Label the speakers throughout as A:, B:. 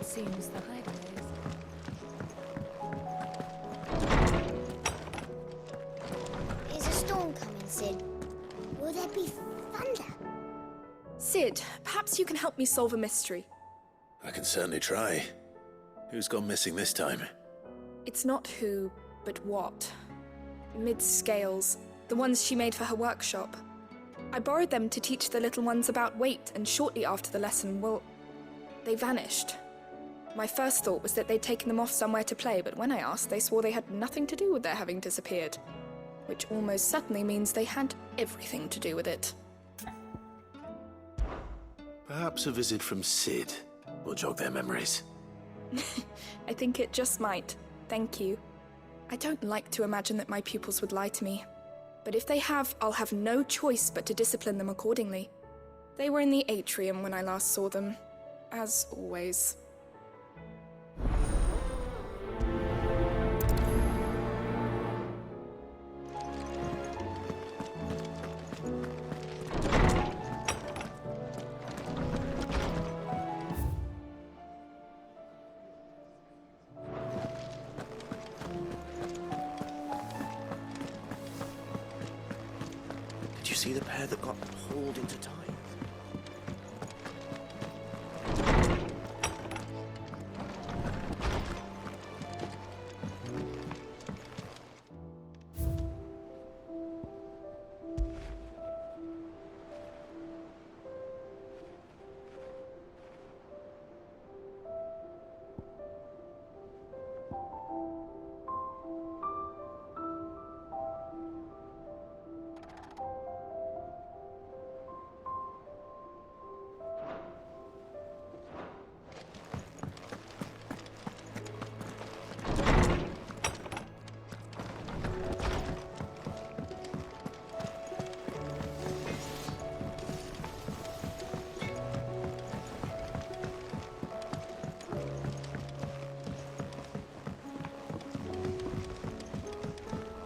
A: Seems the Hideaway.
B: Is a storm coming, Sid? Will there be thunder?
C: Sid, perhaps you can help me solve a mystery.
D: I can certainly try. Who's gone missing this time?
C: It's not who, but what. Mid's scales, the ones she made for her workshop. I borrowed them to teach the little ones about weight, and shortly after the lesson, well, they vanished. My first thought was that they'd taken them off somewhere to play, but when I asked, they swore they had nothing to do with their having disappeared. Which almost certainly means they had everything to do with it.
D: Perhaps a visit from Sid will jog their memories.
C: I think it just might. Thank you. I don't like to imagine that my pupils would lie to me. But if they have, I'll have no choice but to discipline them accordingly. They were in the atrium when I last saw them, as always.
D: Did you see the pair that got hauled into time?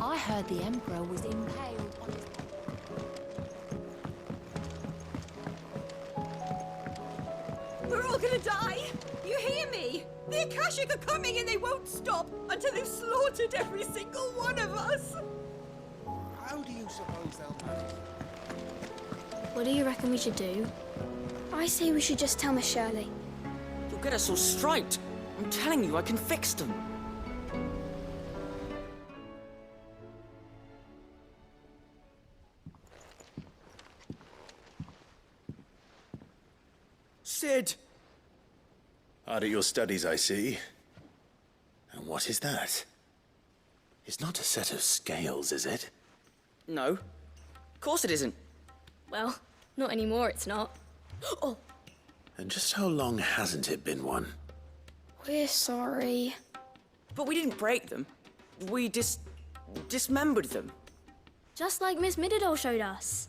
A: I heard the Emperor was impaled on his...
E: We're all gonna die! You hear me? The Akashic are coming and they won't stop until they've slaughtered every single one of us!
F: How do you suppose they'll manage?
B: What do you reckon we should do? I say we should just tell Miss Shirley.
G: You'll get us all striped. I'm telling you, I can fix them. Sid!
D: Hard at your studies, I see. And what is that? It's not a set of scales, is it?
G: No. Of course it isn't.
B: Well, not anymore, it's not. Oh,
D: And just how long hasn't it been one?
B: we're sorry.
G: But we didn't break them. We dismembered them.
B: Just like Miss Mididol showed us.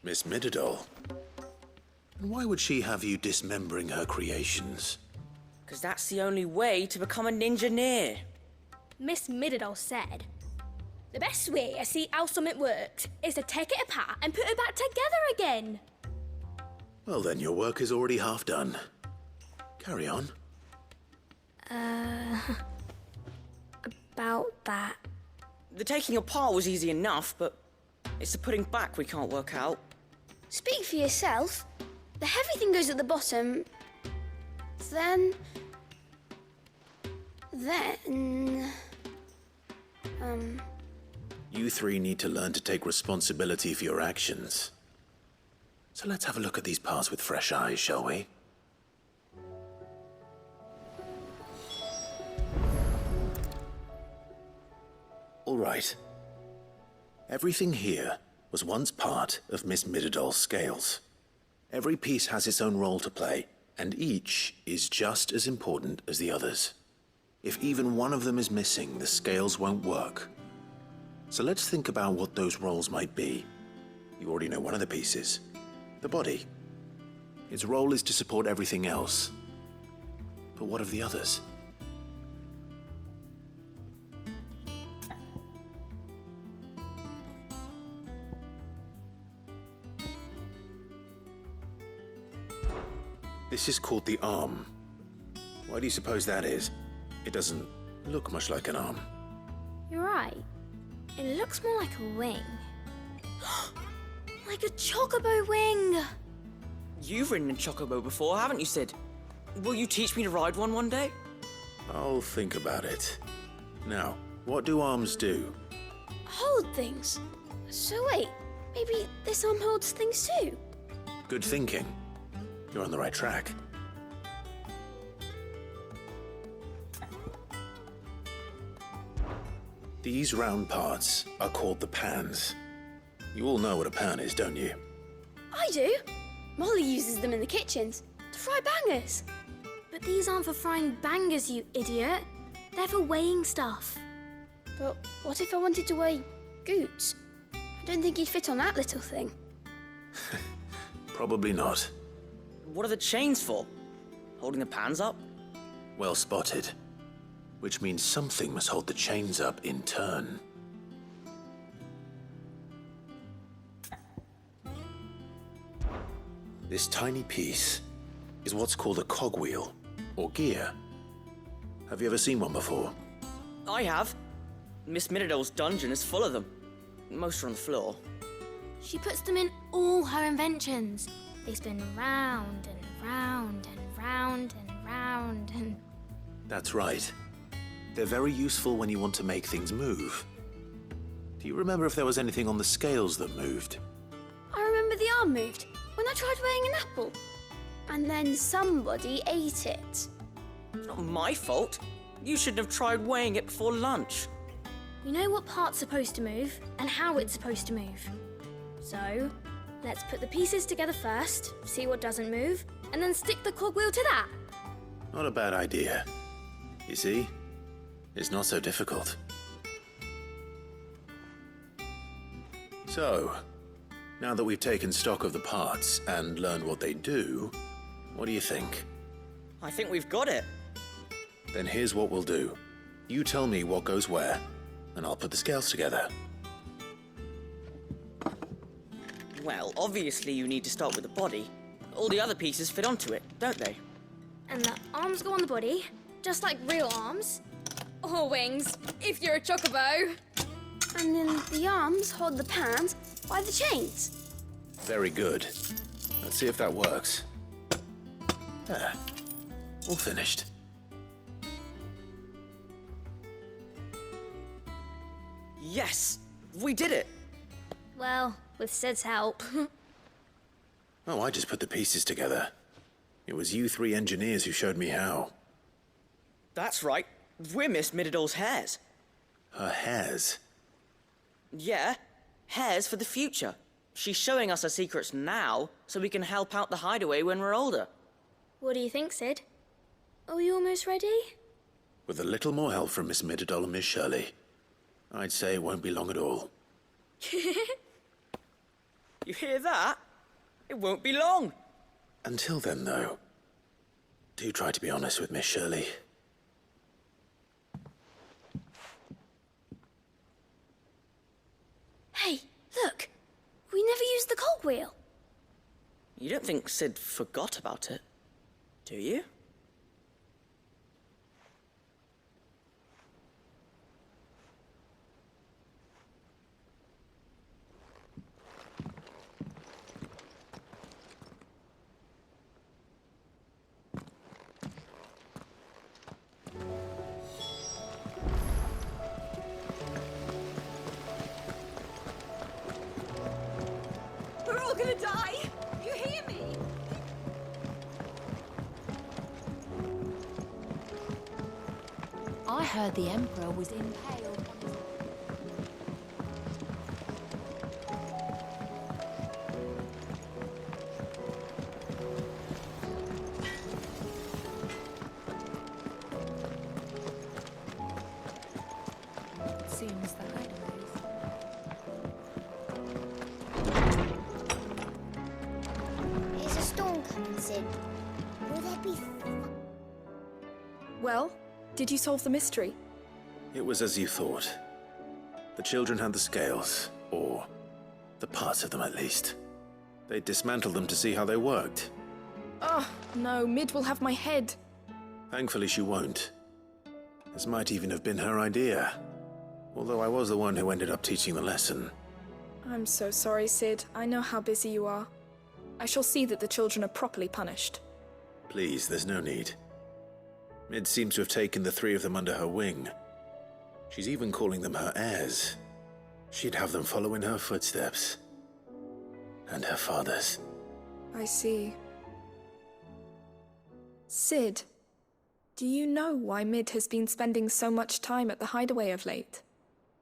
D: Miss Mididol? And why would she have you dismembering her creations?
G: Because that's the only way to become a ninja-neer.
H: Miss Mididol said, the best way to see how something works is to take it apart and put it back together again.
D: Well, then your work is already half done. Carry on.
B: About that.
G: The taking apart was easy enough, but it's the putting back we can't work out.
B: Speak for yourself. The heavy thing goes at the bottom. Then...
D: You three need to learn to take responsibility for your actions. So let's have a look at these parts with fresh eyes, shall we? All right. Everything here was once part of Miss Mididol's scales. Every piece has its own role to play, and each is just as important as the others. If even one of them is missing, the scales won't work. So let's think about what those roles might be. You already know one of the pieces. The body. Its role is to support everything else. But what of the others? This is called the arm. Why do you suppose that is? It doesn't look much like an arm.
H: You're right. It looks more like a wing. Like a chocobo wing!
G: You've ridden a chocobo before, haven't you, Sid? Will you teach me to ride one day?
D: I'll think about it. Now, what do arms do?
B: Hold things. So wait, maybe this arm holds things too?
D: Good thinking. You're on the right track. These round parts are called the pans. You all know what a pan is, don't you?
B: I do. Molly uses them in the kitchens to fry bangers.
H: But these aren't for frying bangers, you idiot. They're for weighing stuff.
B: But what if I wanted to weigh Goots? I don't think he'd fit on that little thing.
D: Probably not.
G: What are the chains for? Holding the pans up?
D: Well spotted. Which means something must hold the chains up in turn. This tiny piece is what's called a cogwheel, or gear. Have you ever seen one before?
G: I have. Miss Middledale's dungeon is full of them. Most are on the floor.
H: She puts them in all her inventions. They spin round and round and round and round and...
D: That's right. They're very useful when you want to make things move. Do you remember if there was anything on the scales that moved?
B: I remember the arm moved when I tried weighing an apple. And then somebody ate it.
G: It's not my fault. You shouldn't have tried weighing it before lunch.
H: You know what part's supposed to move and how it's supposed to move. So, let's put the pieces together first, see what doesn't move, and then stick the cogwheel to that.
D: Not a bad idea. You see? It's not so difficult. So, now that we've taken stock of the parts and learned what they do, what do you think?
G: I think we've got it.
D: Then here's what we'll do. You tell me what goes where, and I'll put the scales together.
G: Well, obviously you need to start with the body. All the other pieces fit onto it, don't they?
H: And the arms go on the body, just like real arms. Or wings, if you're a chocobo.
B: And then the arms hold the pans by the chains.
D: Very good. Let's see if that works. There. All finished.
G: Yes! We did it!
H: Well, with Sid's help.
D: Oh, I just put the pieces together. It was you three engineers who showed me how.
G: That's right. We're Miss Middledale's hares.
D: Her hairs?
G: Yeah, hares for the future. She's showing us her secrets now, so we can help out the Hideaway when we're older.
H: What do you think, Sid? Are we almost ready?
D: With a little more help from Miss Middledale and Miss Shirley, I'd say it won't be long at all.
G: You hear that? It won't be long.
D: Until then, though, do try to be honest with Miss Shirley.
B: Hey, look! We never used the cogwheel.
G: You don't think Sid forgot about it, do you?
E: We're all gonna die! You hear me?
A: I heard the Emperor was impaled on his... It seems the Hideaways...
I: There's a storm coming, Sid. Will there be...
C: Well, did you solve the mystery?
D: It was as you thought. The children had the scales, or the parts of them at least. They dismantled them to see how they worked.
C: Oh, no, Mid will have my head.
D: Thankfully she won't. This might even have been her idea. Although I was the one who ended up teaching the lesson.
C: I'm so sorry, Sid. I know how busy you are. I shall see that the children are properly punished.
D: Please, there's no need. Mid seems to have taken the three of them under her wing. She's even calling them her heirs. She'd have them follow in her footsteps. And her father's.
C: I see. Sid, do you know why Mid has been spending so much time at the Hideaway of late?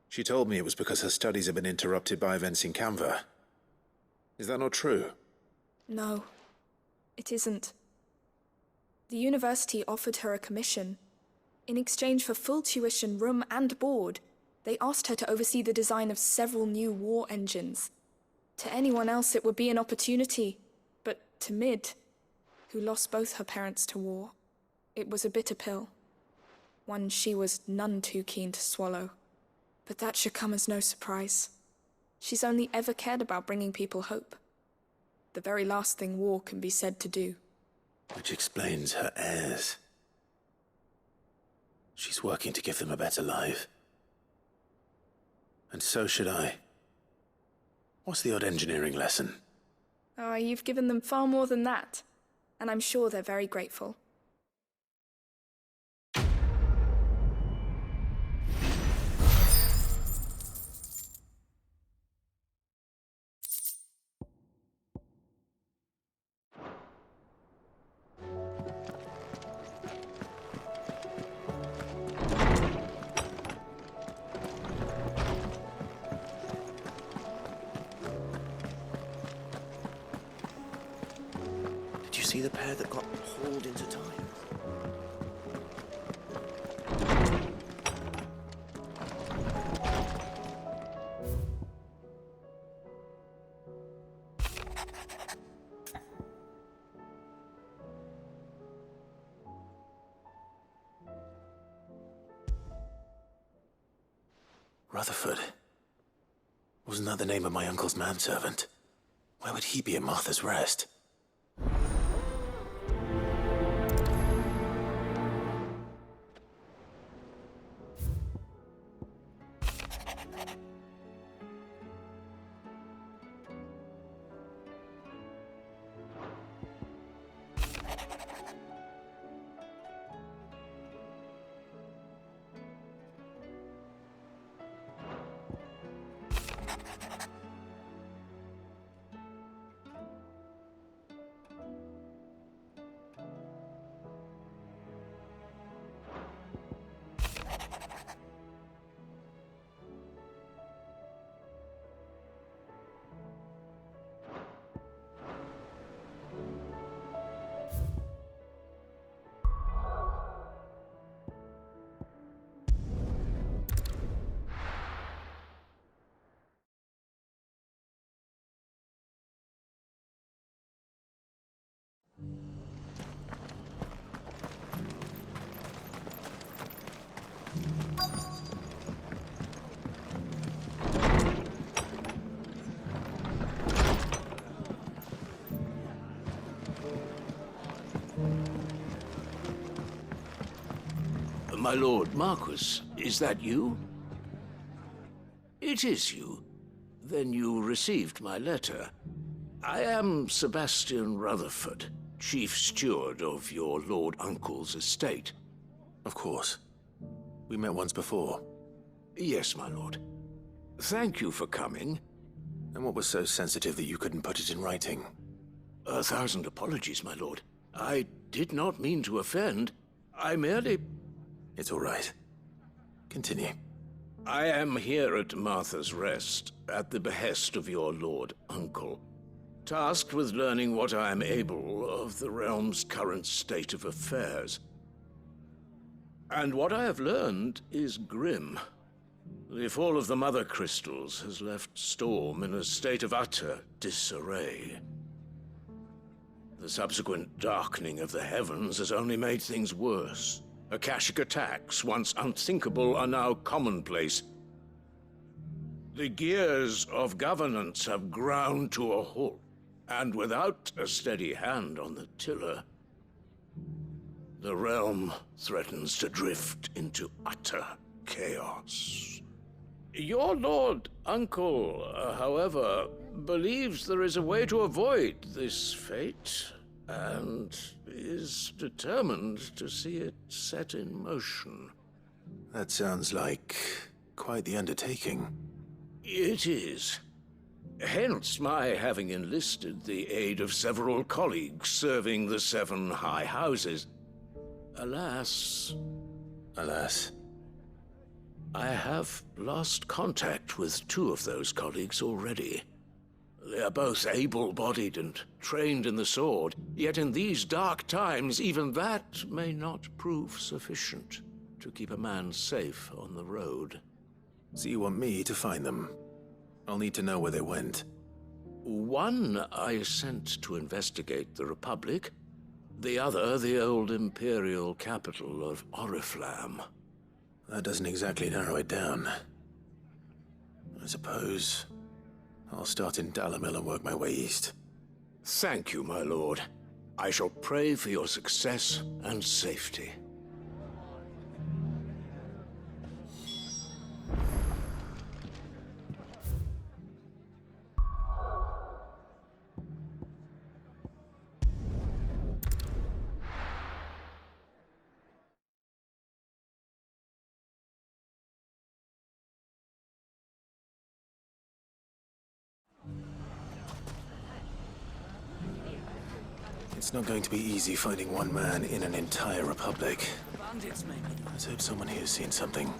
D: She told me it was because her studies have been interrupted by events in Kanver. Is that not true?
C: No, it isn't. The university offered her a commission. In exchange for full tuition, room and board, they asked her to oversee the design of several new war engines. To anyone else it would be an opportunity, but to Mid, who lost both her parents to war, it was a bitter pill. One she was none too keen to swallow. But that should come as no surprise. She's only ever cared about bringing people hope. The very last thing war can be said to do.
D: Which explains her heirs. She's working to give them a better life. And so should I. What's the odd engineering lesson?
C: Ah, you've given them far more than that. And I'm sure they're very grateful.
D: Did you see the pair that got hauled into time? Rutherford. Wasn't that the name of my uncle's manservant? Where would he be at Martha's Rest?
J: My lord Marquis, is that you? It is you. Then you received my letter. I am Sebastian Rutherford, chief steward of your lord uncle's estate.
D: Of course. We met once before.
J: Yes, my lord. Thank you for coming.
D: And what was so sensitive that you couldn't put it in writing?
J: 1,000 apologies, my lord. I did not mean to offend. I merely...
D: It's all right. Continue.
J: I am here at Martha's Rest, at the behest of your lord uncle, tasked with learning what I am able of the realm's current state of affairs. And what I have learned is grim. The fall of the Mother Crystals has left Storm in a state of utter disarray. The subsequent darkening of the heavens has only made things worse. Akashic attacks, once unthinkable, are now commonplace. The gears of governance have ground to a halt, and without a steady hand on the tiller, The realm threatens to drift into utter chaos. Your Lord Uncle, however, believes there is a way to avoid this fate, and is determined to see it set in motion.
D: That sounds like quite the undertaking.
J: It is. Hence my having enlisted the aid of several colleagues serving the 7 high houses. Alas, I have lost contact with 2 of those colleagues already. They are both able-bodied and trained in the sword, yet in these dark times even that may not prove sufficient to keep a man safe on the road.
D: So you want me to find them? I'll need to know where they went.
J: One I sent to investigate the Republic, the other the old Imperial capital of Oriflamme.
D: That doesn't exactly narrow it down. I suppose I'll start in Dalamil and work my way east.
J: Thank you, my lord. I shall pray for your success and safety.
D: It's not going to be easy finding one man in an entire republic. Let's hope someone here's seen something.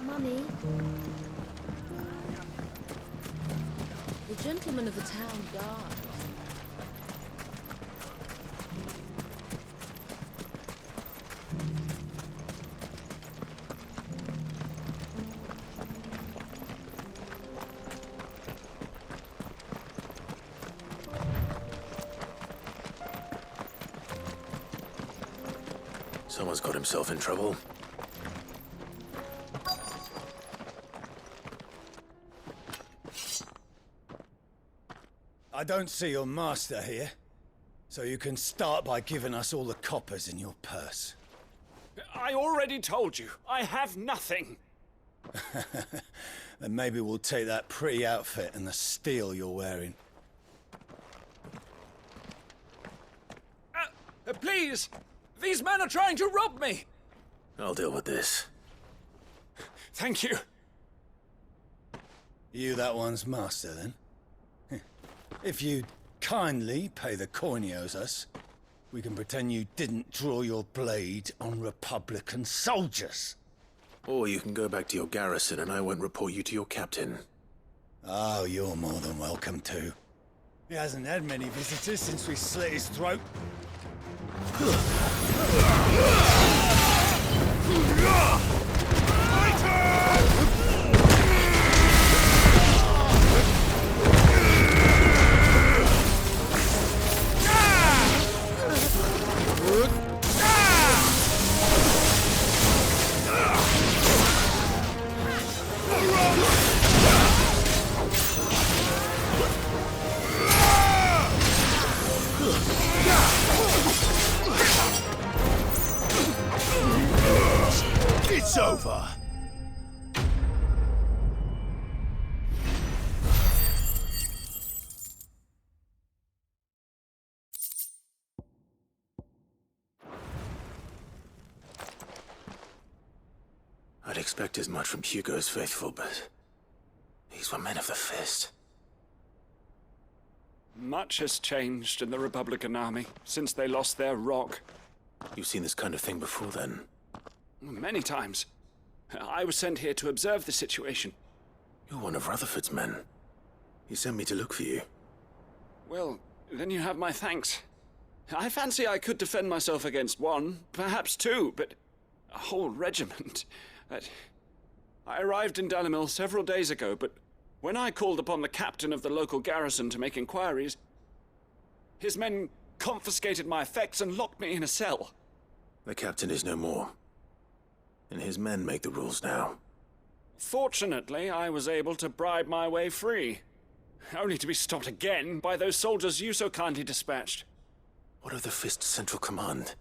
A: Mummy? The gentleman of the town guard.
D: Someone's got himself in trouble.
K: I don't see your master here, so you can start by giving us all the coppers in your purse.
L: I already told you, I have nothing.
K: Then maybe we'll take that pretty outfit and the steel you're wearing.
L: Please! These men are trying to rob me!
D: I'll deal with this.
L: Thank you.
K: You that one's master, then? If you'd kindly pay the coin he owes us, we can pretend you didn't draw your blade on Republican soldiers.
D: Or you can go back to your garrison and I won't report you to your captain.
K: Oh, you're more than welcome to. He hasn't had many visitors since we slit his throat. It's over.
D: I'd expect as much from Hugo's faithful, but these were men of the fist.
L: Much has changed in the Republican army since they lost their rock.
D: You've seen this kind of thing before, then?
L: Many times. I was sent here to observe the situation.
D: You're one of Rutherford's men. He sent me to look for you.
L: Well, then you have my thanks. I fancy I could defend myself against one, perhaps 2, but a whole regiment. I arrived in Dalamil several days ago, but when I called upon the captain of the local garrison to make inquiries, his men confiscated my effects and locked me in a cell.
D: The captain is no more, and his men make the rules now.
L: Fortunately, I was able to bribe my way free. Only to be stopped again by those soldiers you so kindly dispatched.
D: What of the Fist Central Command?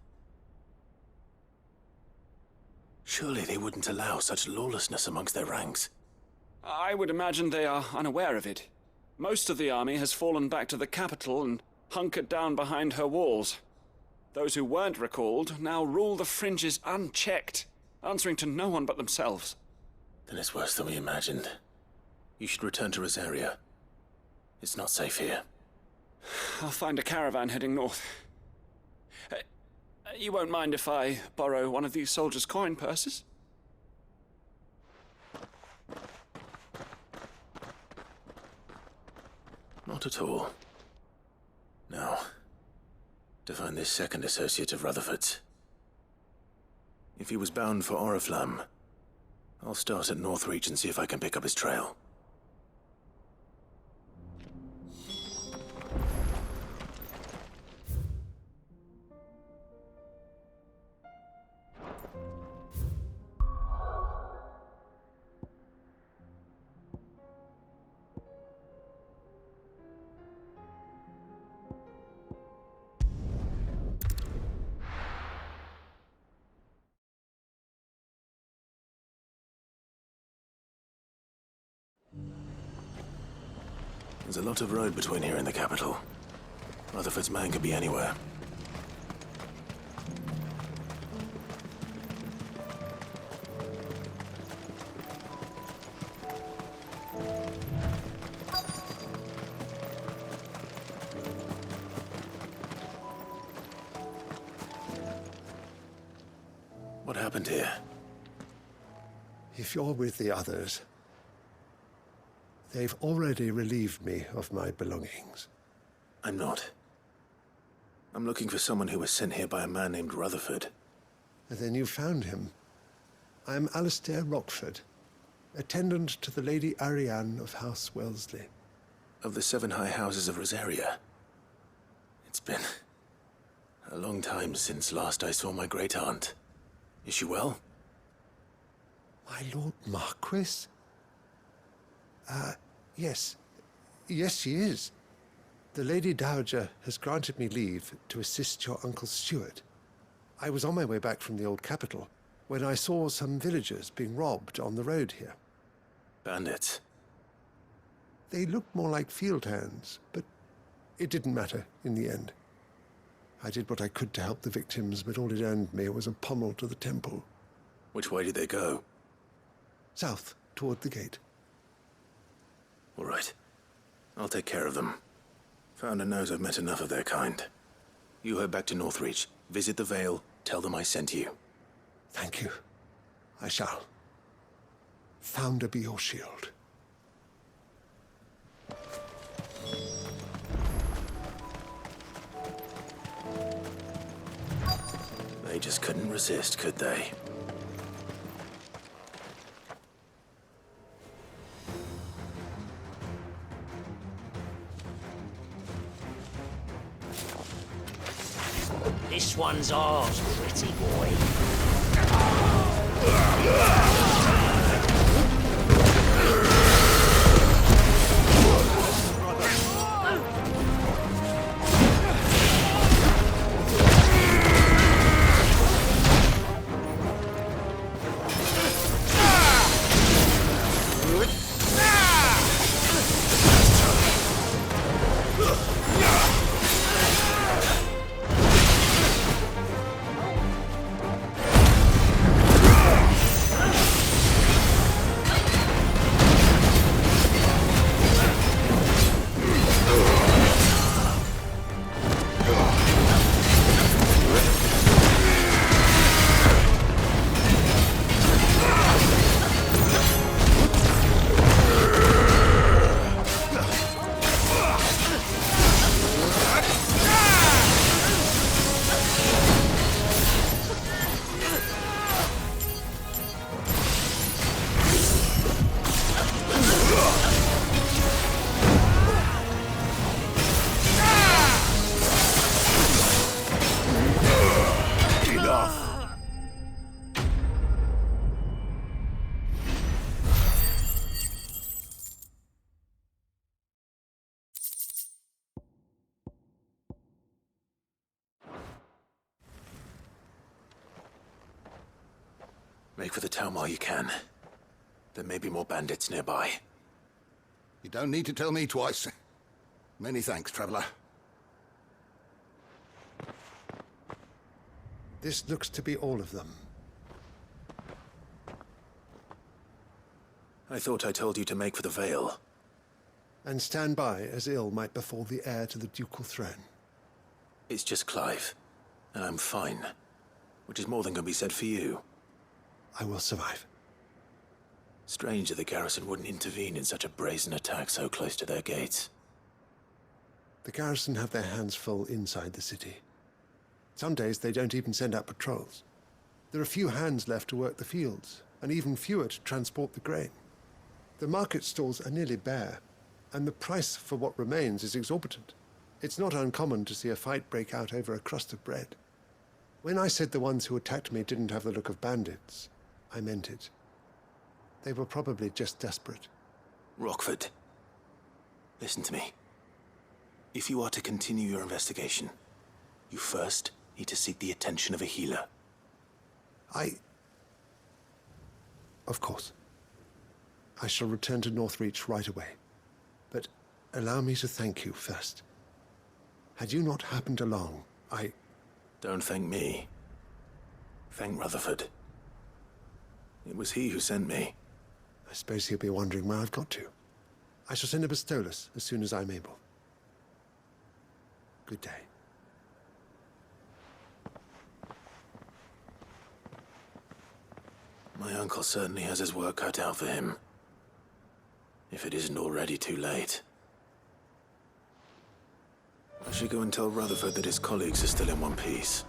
D: Surely they wouldn't allow such lawlessness amongst their ranks.
L: I would imagine they are unaware of it. Most of the army has fallen back to the capital and hunkered down behind her walls. Those who weren't recalled now rule the fringes unchecked, answering to no one but themselves.
D: Then it's worse than we imagined. You should return to Rosaria. It's not safe here.
L: I'll find a caravan heading north. You won't mind if I borrow one of these soldiers' coin purses?
D: Not at all. Now, to find this second associate of Rutherford's. If he was bound for Oriflamme, I'll start at Northreach and see if I can pick up his trail. There's a lot of road between here and the capital. Rutherford's man could be anywhere. What happened here?
M: If you're with the others, they've already relieved me of my belongings.
D: I'm not. I'm looking for someone who was sent here by a man named Rutherford.
M: And then you found him. I'm Alistair Rockford, attendant to the Lady Ariane of House Wellesley.
D: Of the 7 high houses of Rosaria. It's been a long time since last I saw my great-aunt. Is she well?
M: My Lord Marquis? Yes. Yes, she is. The Lady Dowager has granted me leave to assist your Uncle Stuart. I was on my way back from the old capital when I saw some villagers being robbed on the road here.
D: Bandits?
M: They looked more like field hands, but it didn't matter in the end. I did what I could to help the victims, but all it earned me was a pommel to the temple.
D: Which way did they go?
M: South, toward the gate.
D: All right. I'll take care of them. Founder knows I've met enough of their kind. You head back to Northreach, visit the Vale, tell them I sent you.
M: Thank you. I shall. Founder be your shield.
D: They just couldn't resist, could they?
N: This one's ours, pretty boy.
D: Make for the town while you can. There may be more bandits nearby.
F: You don't need to tell me twice. Many thanks, traveler.
M: This looks to be all of them.
D: I thought I told you to make for the Vale.
M: And stand by as ill might befall the heir to the ducal throne.
D: It's just Clive, and I'm fine. Which is more than can be said for you.
M: I will survive.
D: Strange that the garrison wouldn't intervene in such a brazen attack so close to their gates.
M: The garrison have their hands full inside the city. Some days they don't even send out patrols. There are few hands left to work the fields, and even fewer to transport the grain. The market stalls are nearly bare, and the price for what remains is exorbitant. It's not uncommon to see a fight break out over a crust of bread. When I said the ones who attacked me didn't have the look of bandits, I meant it. They were probably just desperate.
D: Rockford, listen to me. If you are to continue your investigation, you first need to seek the attention of a healer.
M: Of course. I shall return to Northreach right away. But allow me to thank you first. Had you not happened along,
D: Don't thank me. Thank Rutherford. It was he who sent me.
M: I suppose he'll be wondering where I've got to. I shall send a Pistolus as soon as I'm able. Good day.
D: My uncle certainly has his work cut out for him. If it isn't already too late. I should go and tell Rutherford that his colleagues are still in one piece.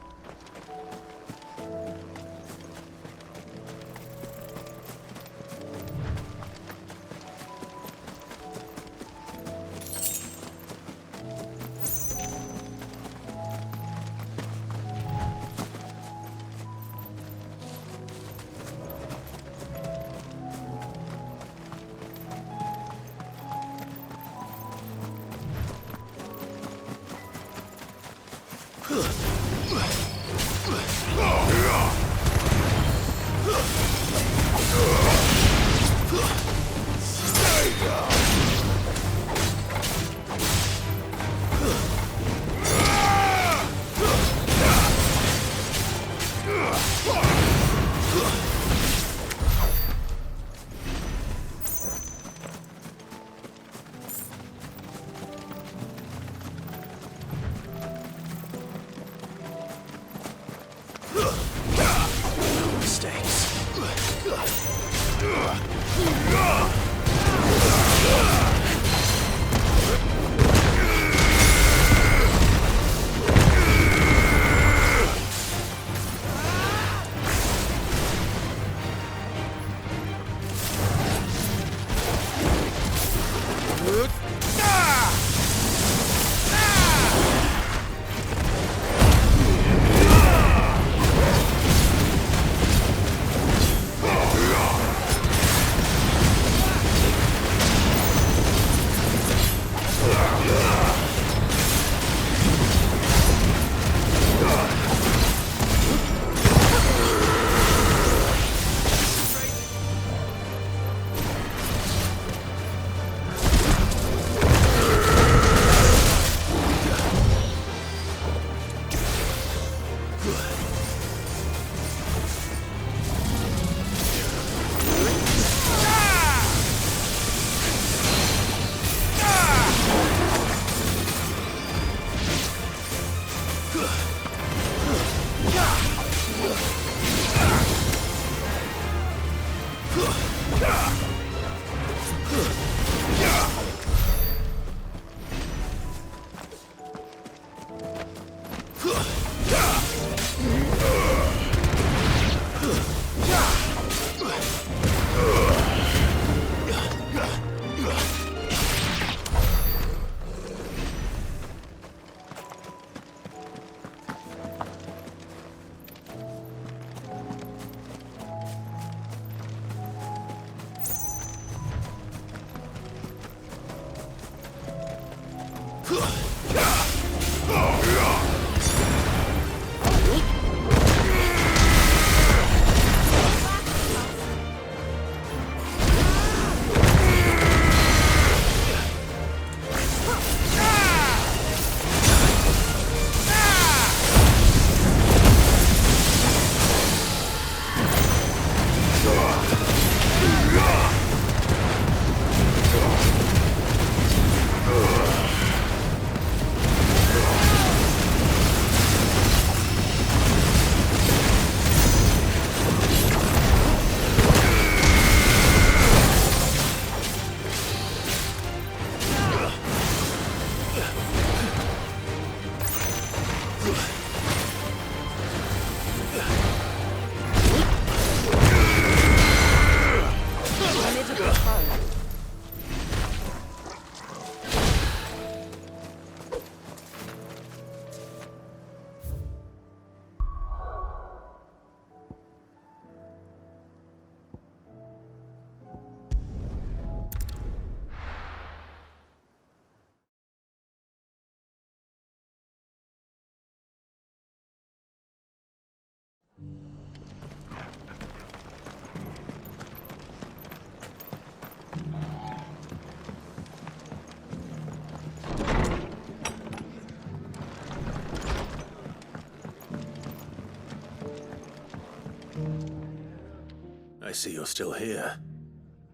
D: see you're still here.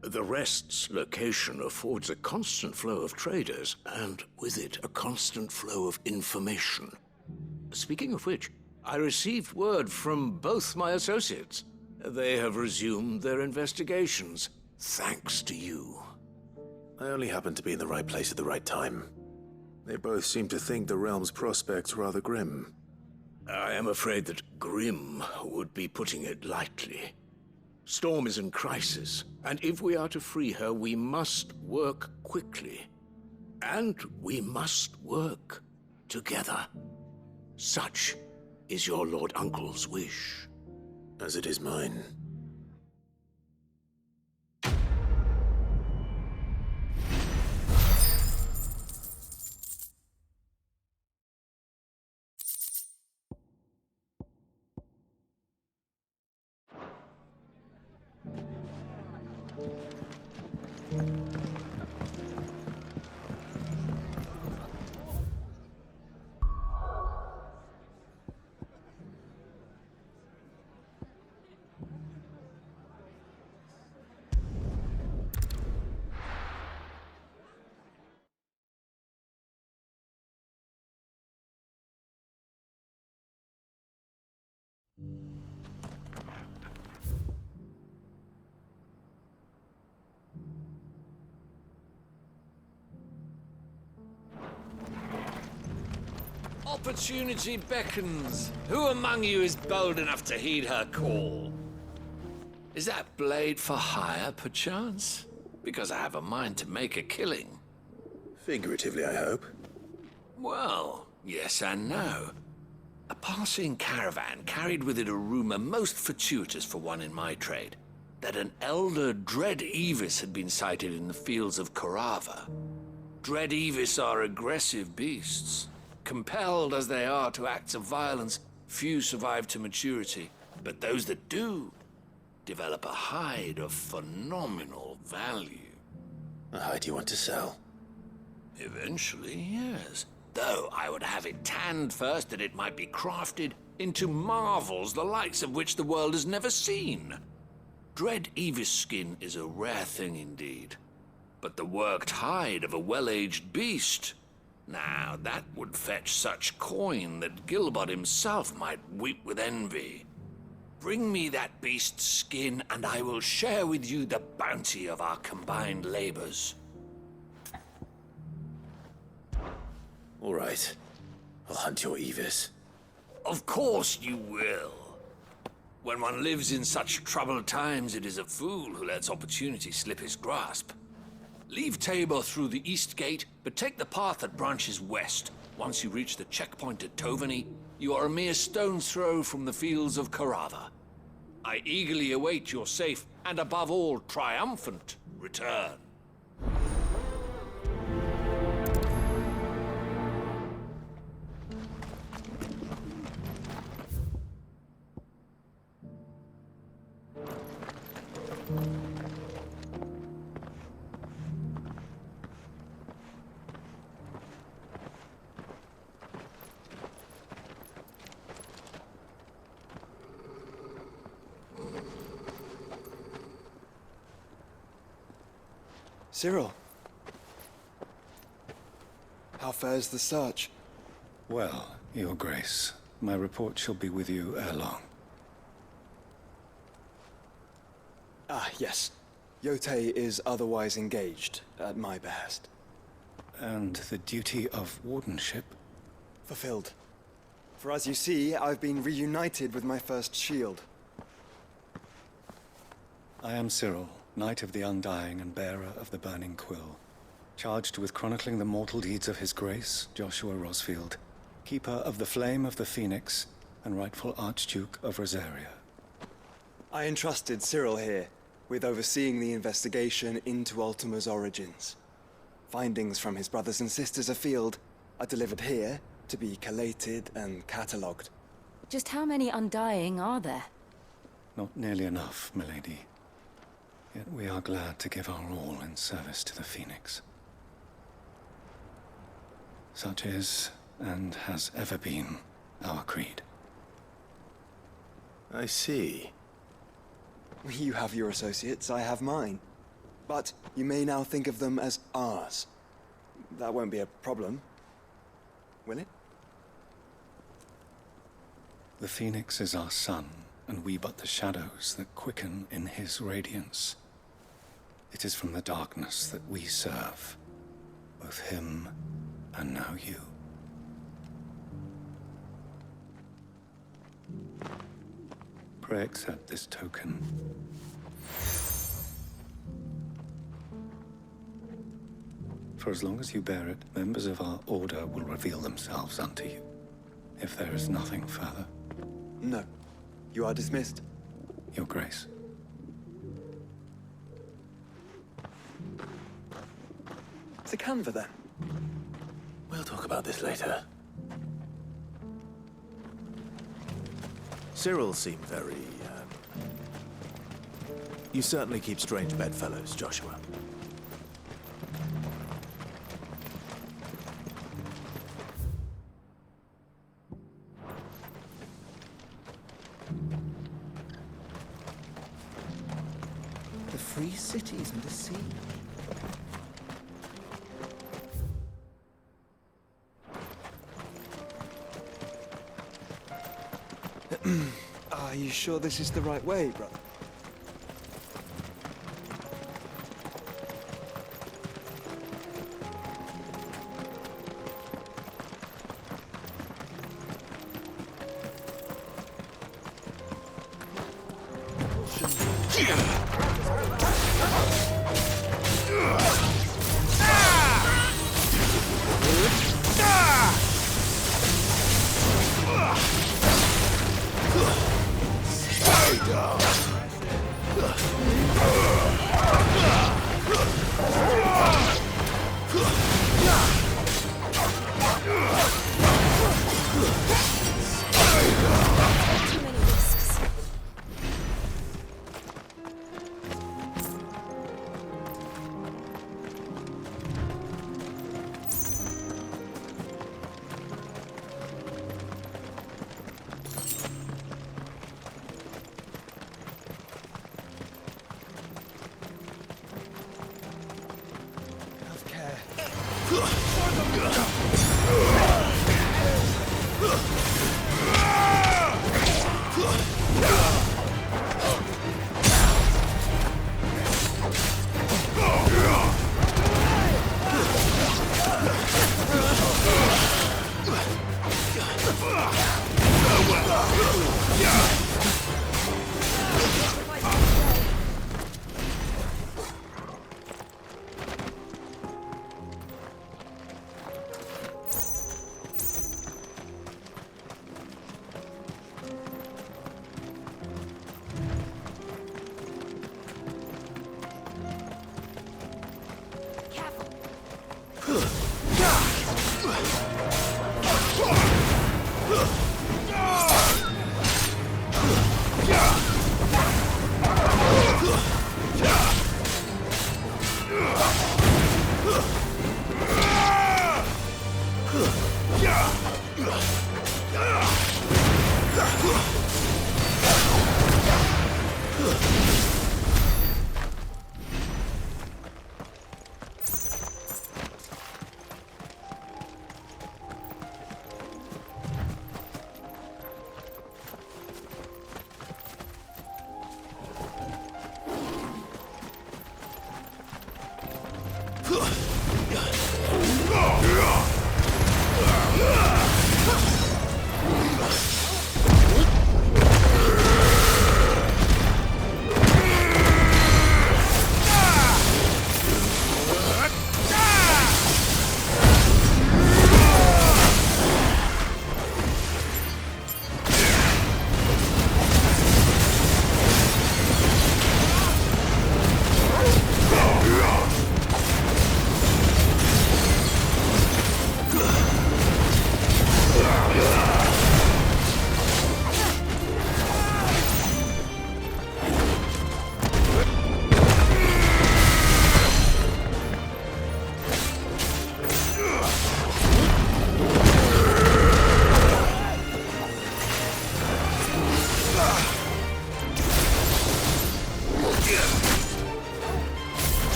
J: The Rest's location affords a constant flow of traders, and with it, a constant flow of information. Speaking of which, I received word from both my associates. They have resumed their investigations, thanks to you.
D: I only happened to be in the right place at the right time. They both seem to think the realm's prospects rather grim.
J: I am afraid that grim would be putting it lightly. Storm is in crisis, and if we are to free her, we must work quickly. And we must work together. Such is your Lord Uncle's wish.
D: As it is mine.
O: Opportunity beckons. Who among you is bold enough to heed her call? Is that blade for hire, perchance? Because I have a mind to make a killing.
D: Figuratively, I hope.
O: Well, yes and no. A passing caravan carried with it a rumor most fortuitous for one in my trade, that an elder Dread Evis had been sighted in the fields of Carava. Dread Evis are aggressive beasts. Compelled as they are to acts of violence, few survive to maturity, but those that do develop a hide of phenomenal value.
D: A hide you want to sell?
O: Eventually, yes. Though I would have it tanned first that it might be crafted into marvels the likes of which the world has never seen. Dread Evis skin is a rare thing indeed, but the worked hide of a well-aged beast, now that would fetch such coin that Gilbert himself might weep with envy. Bring me that beast's skin, and I will share with you the bounty of our combined labors.
D: All right. I'll hunt your Evis.
O: Of course you will. When one lives in such troubled times, it is a fool who lets opportunity slip his grasp. Leave Tabor through the east gate, but take the path that branches west. Once you reach the checkpoint at Tovany, you are a mere stone's throw from the fields of Carava. I eagerly await your safe, and above all, triumphant return.
P: Cyril. How fares the search?
K: Well, Your Grace, my report shall be with you ere long.
P: Ah, yes. Yotei is otherwise engaged, at my behest.
K: And the duty of wardenship?
P: Fulfilled. For as you see, I've been reunited with my first shield.
K: I am Cyril, Knight of the Undying and bearer of the Burning Quill, charged with chronicling the mortal deeds of His Grace, Joshua Rosfield, Keeper of the Flame of the Phoenix and rightful Archduke of Rosaria.
P: I entrusted Cyril here with overseeing the investigation into Ultima's origins. Findings from his brothers and sisters afield are delivered here to be collated and catalogued.
Q: Just how many Undying are there?
K: Not nearly enough, milady. Yet we are glad to give our all in service to the Phoenix. Such is, and has ever been, our creed.
D: I see.
P: You have your associates, I have mine. But you may now think of them as ours. That won't be a problem, will it?
K: The Phoenix is our sun, and we but the shadows that quicken in his radiance. It is from the darkness that we serve, both him and now you. Pray accept this token. For as long as you bear it, members of our order will reveal themselves unto you. If there is nothing further.
P: No. You are dismissed.
K: Your Grace.
P: To Kanver, then.
D: We'll talk about this later. Cyril seemed very, You certainly keep strange bedfellows, Joshua.
R: The free cities and the sea.
P: Are you sure this is the right way, brother?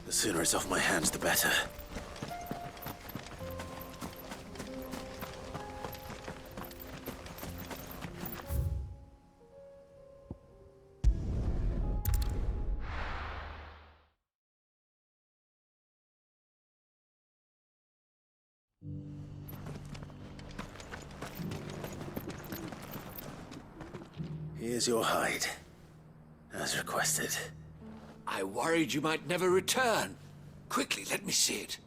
D: The sooner it's off my hands, the better. Here's your hide, as requested.
O: I worried you might never return. Quickly, let me see it.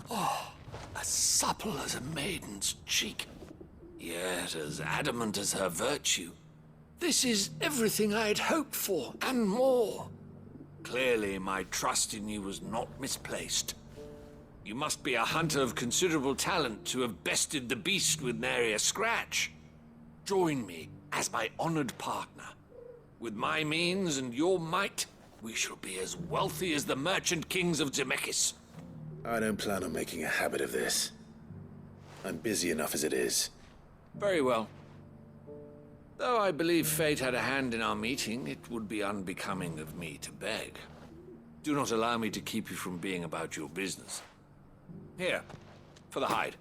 O: Oh, as supple as a maiden's cheek, yet as adamant as her virtue. This is everything I had hoped for, and more. Clearly, my trust in you was not misplaced. You must be a hunter of considerable talent to have bested the beast with nary a scratch. Join me as my honored partner. With my means and your might, we shall be as wealthy as the merchant kings of Zemeckis.
D: I don't plan on making a habit of this. I'm busy enough as it is.
O: Very well. Though I believe fate had a hand in our meeting, it would be unbecoming of me to beg. Do not allow me to keep you from being about your business. Here, for the hide.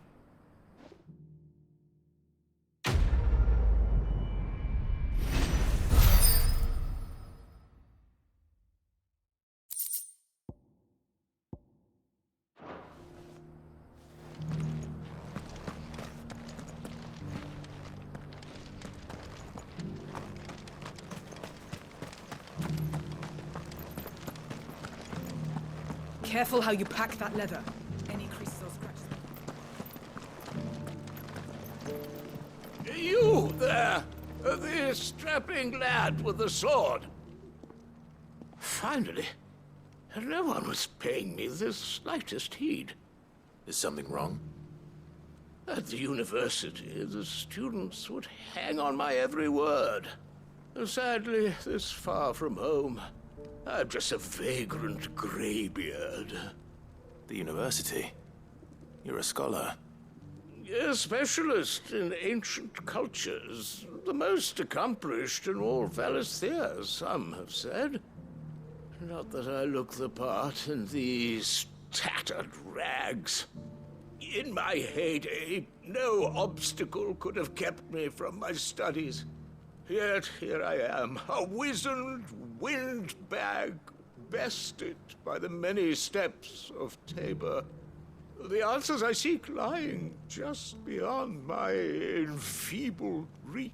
E: Careful how you pack that leather. Any creases or scratches.
J: You there! The strapping lad with the sword. Finally, no one was paying me the slightest heed.
D: Is something wrong?
J: At the university, the students would hang on my every word. Sadly, this far from home, I'm just a vagrant graybeard.
D: The university? You're a scholar.
J: A specialist in ancient cultures. The most accomplished in all Valisthea, some have said. Not that I look the part in these tattered rags. In my heyday, no obstacle could have kept me from my studies. Yet here I am, a wizened windbag, bested by the many steps of Tabor. The answers I seek lying just beyond my enfeebled reach.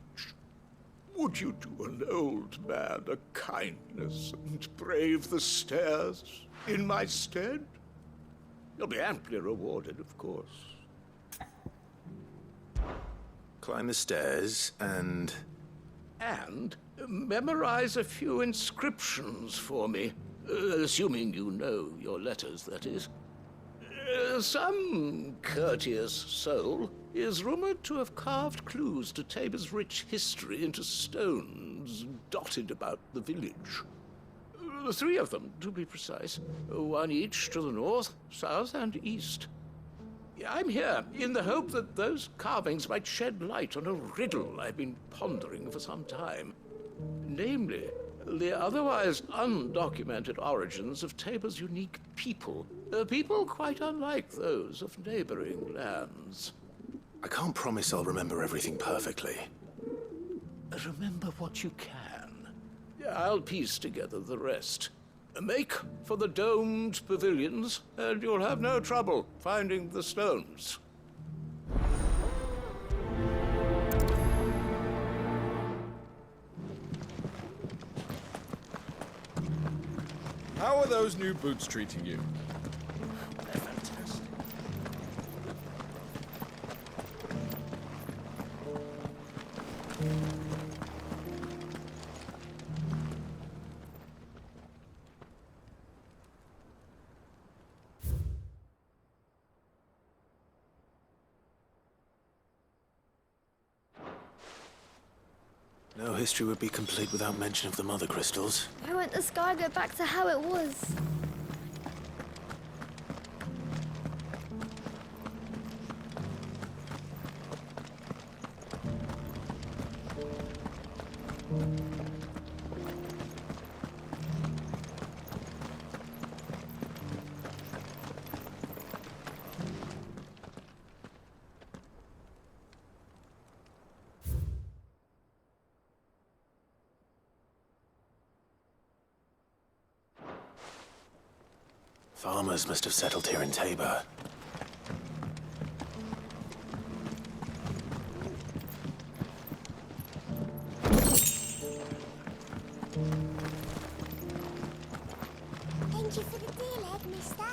J: Would you do an old man a kindness and brave the stairs in my stead? You'll be amply rewarded, of course.
D: Climb the stairs and
J: memorize a few inscriptions for me, assuming you know your letters, that is. Some courteous soul is rumored to have carved clues to Tabor's rich history into stones dotted about the village. 3 of them, to be precise. 1 each to the north, south, and east. I'm here in the hope that those carvings might shed light on a riddle I've been pondering for some time. Namely, the otherwise undocumented origins of Tabor's unique people. People quite unlike those of neighboring lands.
D: I can't promise I'll remember everything perfectly.
J: Remember what you can. I'll piece together the rest. Make for the domed pavilions, and you'll have no trouble finding the stones.
S: How are those new boots treating you?
J: They're fantastic.
D: No history would be complete without mention of the mother crystals.
B: Why won't the sky go back to how it was?
D: Farmers must have settled here in Tabor.
I: Thank you for the deal, Ed, mister.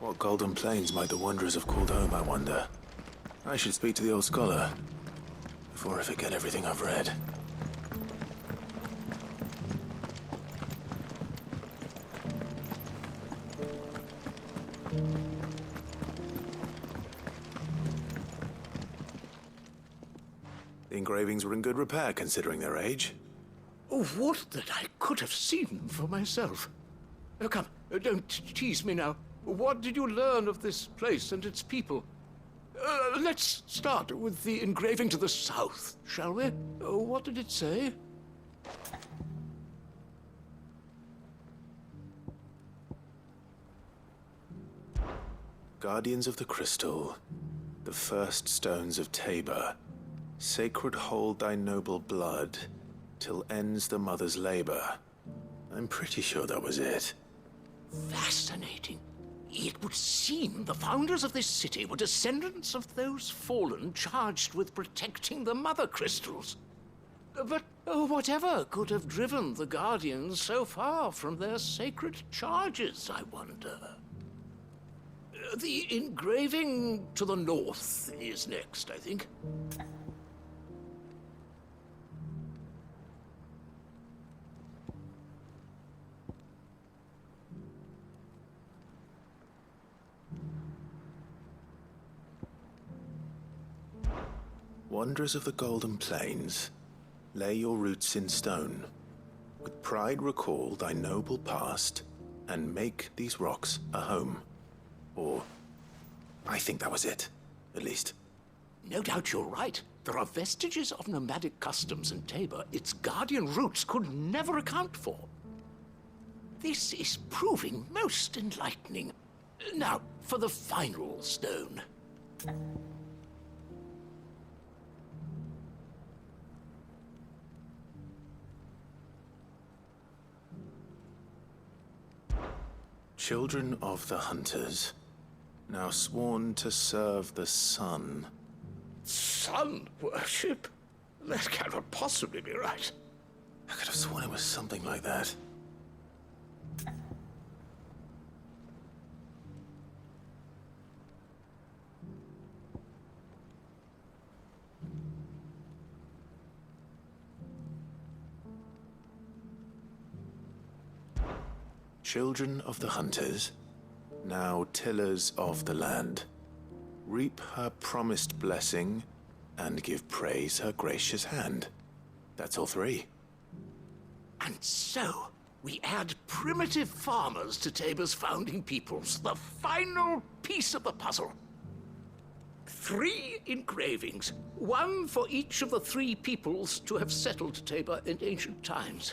D: What golden plains might the wanderers have called home, I wonder? I should speak to the old scholar before I forget everything I've read. The engravings were in good repair considering their age.
J: Oh, would that I could have seen them for myself. Come, don't tease me now. What did you learn of this place and its people? Let's start with the engraving to the south, shall we? What did it say?
D: Guardians of the Crystal, the first stones of Tabor, sacred hold thy noble blood, till ends the mother's labor. I'm pretty sure that was it.
J: Fascinating. It would seem the founders of this city were descendants of those fallen charged with protecting the mother crystals. But whatever could have driven the Guardians so far from their sacred charges, I wonder? The engraving to the north is next, I think.
D: Wanderers of the Golden Plains, lay your roots in stone. With pride recall thy noble past, and make these rocks a home. Or, I think that was it, at least.
J: No doubt you're right. There are vestiges of nomadic customs in Tabor its guardian roots could never account for. This is proving most enlightening. Now, for the final stone.
D: Children of the Hunters, now sworn to serve the sun.
J: Sun worship? That cannot possibly be right.
D: I could have sworn it was something like that. Children of the hunters, now tillers of the land, reap her promised blessing and give praise her gracious hand. That's all three.
J: And so, we add primitive farmers to Tabor's founding peoples, the final piece of the puzzle. 3 engravings, 1 for each of the 3 peoples to have settled Tabor in ancient times.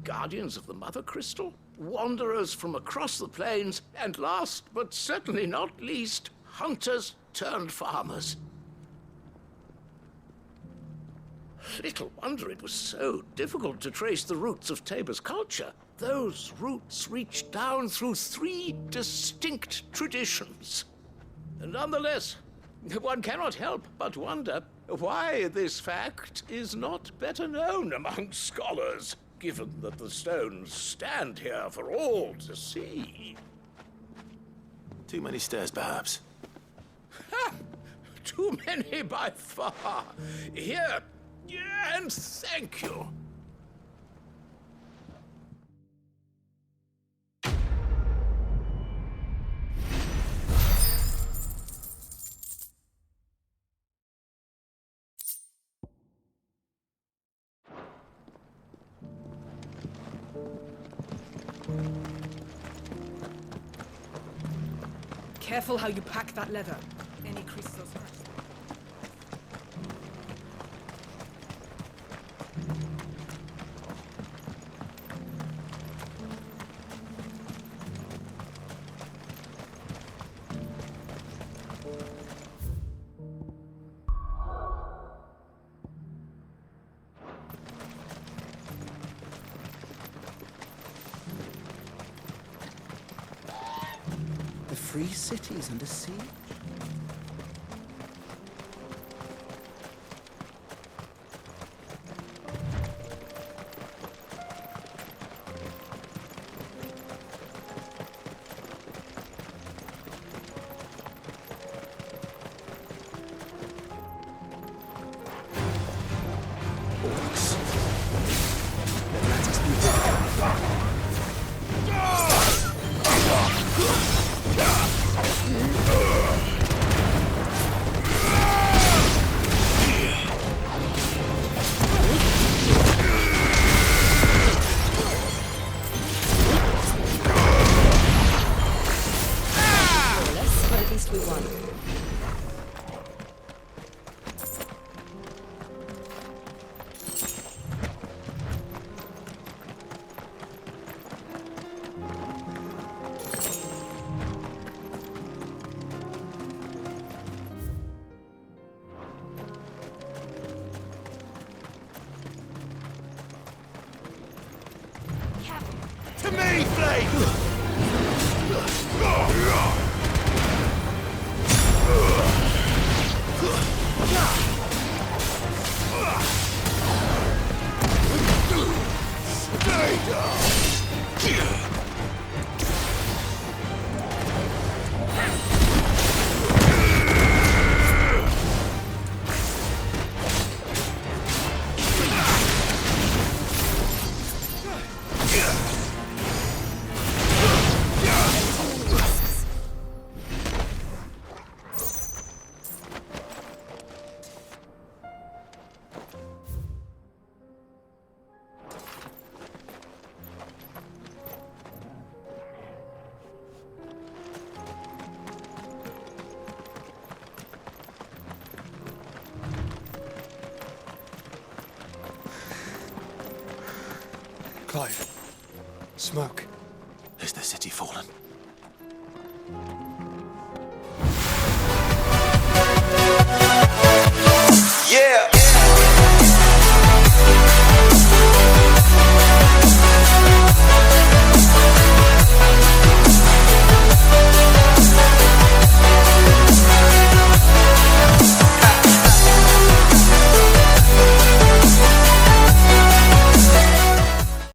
J: Guardians of the Mother Crystal, wanderers from across the plains, and last but certainly not least, hunters turned farmers. Little wonder it was so difficult to trace the roots of Tabor's culture. Those roots reach down through 3 distinct traditions. Nonetheless, one cannot help but wonder why this fact is not better known among scholars, given that the stones stand here for all to see.
D: Too many stairs, perhaps.
J: Ha! Too many by far. Here, and thank you.
E: Careful how you pack that leather. Any creases or scratches.
R: The free cities under siege?
J: To me, Flame! Stay down!
M: Clive. Smoke.
D: Is the city fallen?